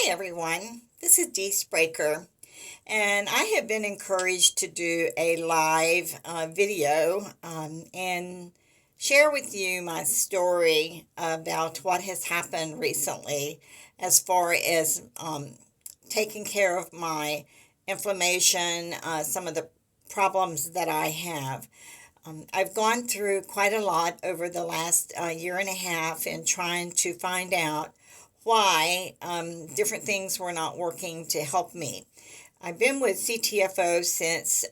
everyone, this is Dee Spraker, and I have been encouraged to do a live video and share with you my story about what has happened recently as far as taking care of my inflammation, some of the problems that I have. I've gone through quite a lot over the last year and a half in trying to find out why different things were not working to help me. I've been with CTFO since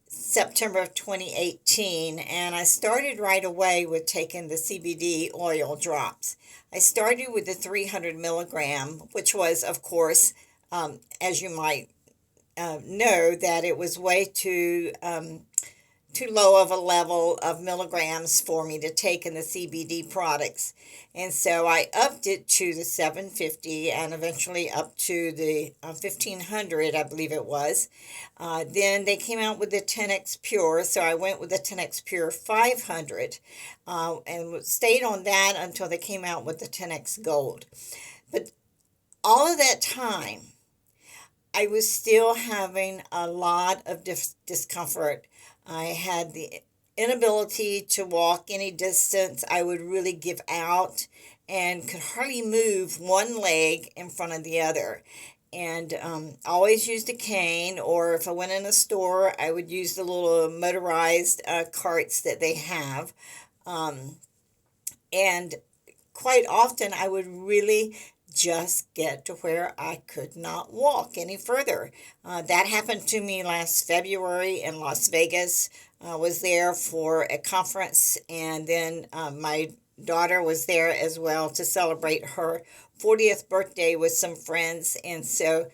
September of 2018, and I started right away with taking the CBD oil drops. I started with the 300 milligram, which was, of course, as you might know, that it was way too low of a level of milligrams for me to take in the CBD products. And so I upped it to the 750 and eventually up to the 1500, I believe it was. Then they came out with the 10x Pure, so I went with the 10x Pure 500 and stayed on that until they came out with the 10x Gold. But all of that time, I was still having a lot of discomfort. I had the inability to walk any distance. I would really give out and could hardly move one leg in front of the other. And always used a cane, or if I went in a store, I would use the little motorized carts that they have. And quite often, I would really just get to where I could not walk any further. That happened to me last February in Las Vegas. I was there for a conference, and then my daughter was there as well to celebrate her 40th birthday with some friends. And so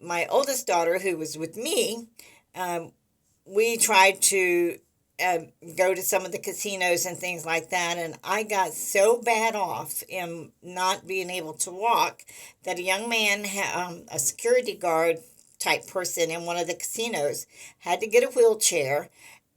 my oldest daughter, who was with me, we tried to go to some of the casinos and things like that, and I got so bad off in not being able to walk that a young man, a security guard type person in one of the casinos, had to get a wheelchair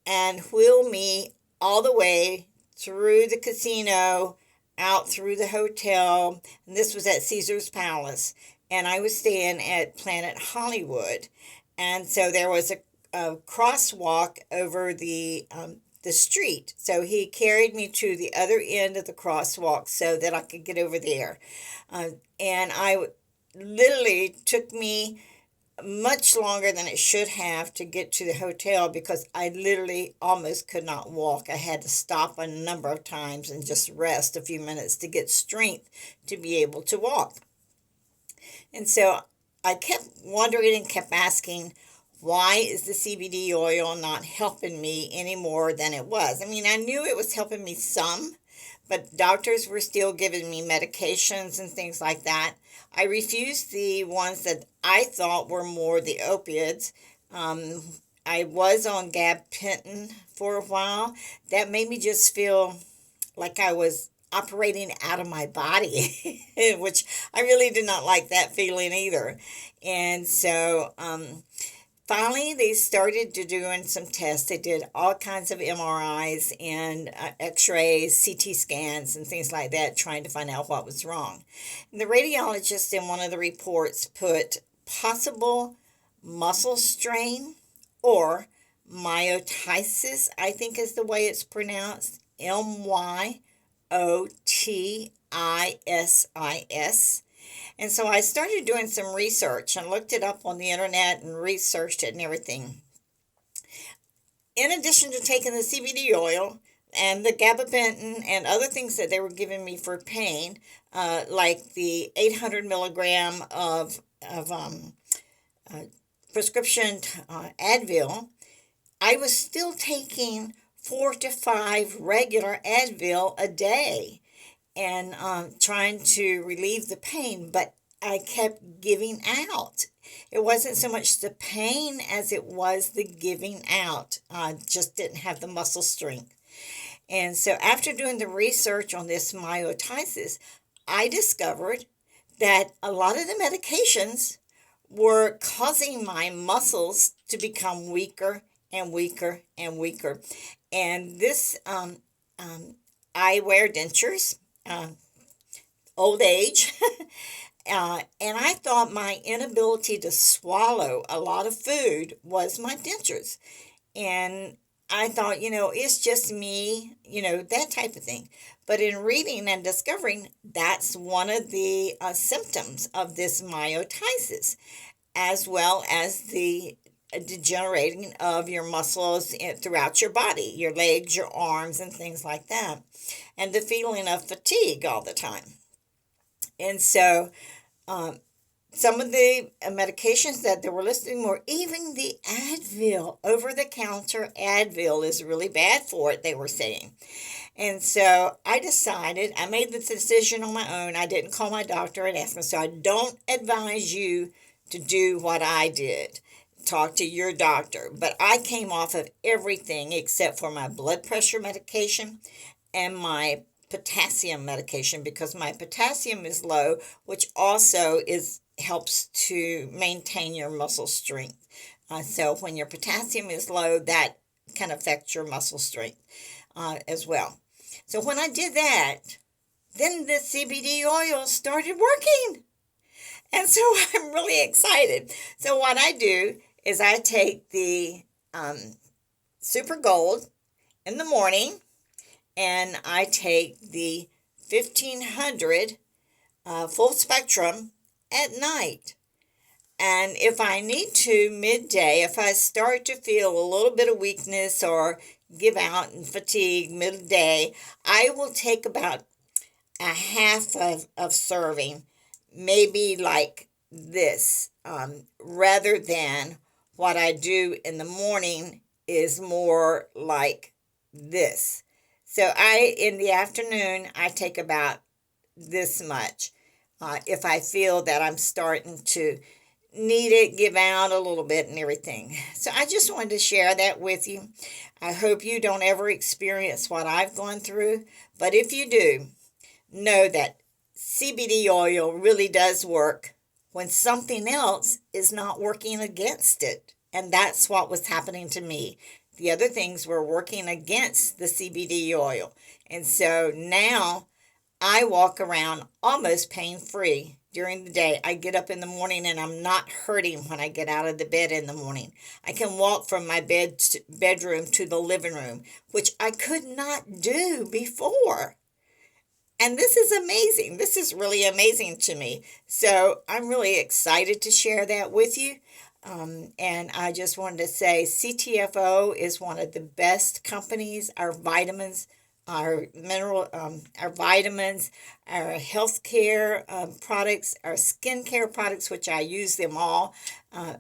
and wheel me all the way through the casino, out through the hotel, and this was at Caesar's Palace, and I was staying at Planet Hollywood, and so there was a crosswalk over the street. So he carried me to the other end of the crosswalk so that I could get over there. And literally took me much longer than it should have to get to the hotel because I literally almost could not walk. I had to stop a number of times and just rest a few minutes to get strength to be able to walk. And so I kept wondering and kept asking, why is the CBD oil not helping me any more than it was? I mean, I knew it was helping me some, but doctors were still giving me medications and things like that. I refused the ones that I thought were more the opiates. I was on gabapentin for a while. That made me just feel like I was operating out of my body, which I really did not like that feeling either. And so, finally, they started to doing some tests. They did all kinds of MRIs and x-rays, CT scans, and things like that, trying to find out what was wrong. And the radiologist in one of the reports put possible muscle strain or myotisis, I think is the way it's pronounced, myotisis. And so I started doing some research and looked it up on the internet and researched it and everything. In addition to taking the CBD oil and the gabapentin and other things that they were giving me for pain, like the 800 milligram of prescription Advil, I was still taking 4 to 5 regular Advil a day and trying to relieve the pain, but I kept giving out. It wasn't so much the pain as it was the giving out. I just didn't have the muscle strength. And so after doing the research on this myotisis, I discovered that a lot of the medications were causing my muscles to become weaker and weaker and weaker. And this, I wear dentures, old age, And I thought my inability to swallow a lot of food was my dentures. And I thought, it's just me, that type of thing. But in reading and discovering, that's one of the symptoms of this myotitis, as well as the degenerating of your muscles throughout your body, your legs, your arms, and things like that, and the feeling of fatigue all the time. And so, um, some of the medications that they were listing were even the Advil, over the counter Advil is really bad for it, they were saying. And so I made the decision on my own. I didn't call my doctor and ask him. So I don't advise you to do what I did. Talk to your doctor. But I came off of everything except for my blood pressure medication and my potassium medication, because my potassium is low, which also helps to maintain your muscle strength. So when your potassium is low, that can affect your muscle strength as well. So when I did that, then the CBD oil started working. And so I'm really excited. So what I do is I take the Super Gold in the morning, and I take the 1500 full spectrum at night. And if I need to, midday, if I start to feel a little bit of weakness or give out and fatigue midday, I will take about a half of serving, maybe like this, rather than what I do in the morning is more like this. So in the afternoon, I take about this much. If I feel that I'm starting to need it, give out a little bit and everything. So I just wanted to share that with you. I hope you don't ever experience what I've gone through, but if you do, know that CBD oil really does work when something else is not working against it. And that's what was happening to me. The other things were working against the CBD oil. And so now I walk around almost pain-free during the day. I get up in the morning and I'm not hurting when I get out of the bed in the morning. I can walk from my bedroom to the living room, which I could not do before. And this is amazing. This is really amazing to me. So I'm really excited to share that with you. And I just wanted to say CTFO is one of the best companies. Our vitamins, our vitamins, our healthcare products, our skincare products, which I use them all.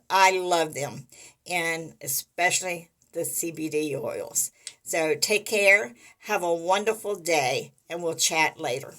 I love them, and especially the CBD oils. So take care, have a wonderful day, and we'll chat later.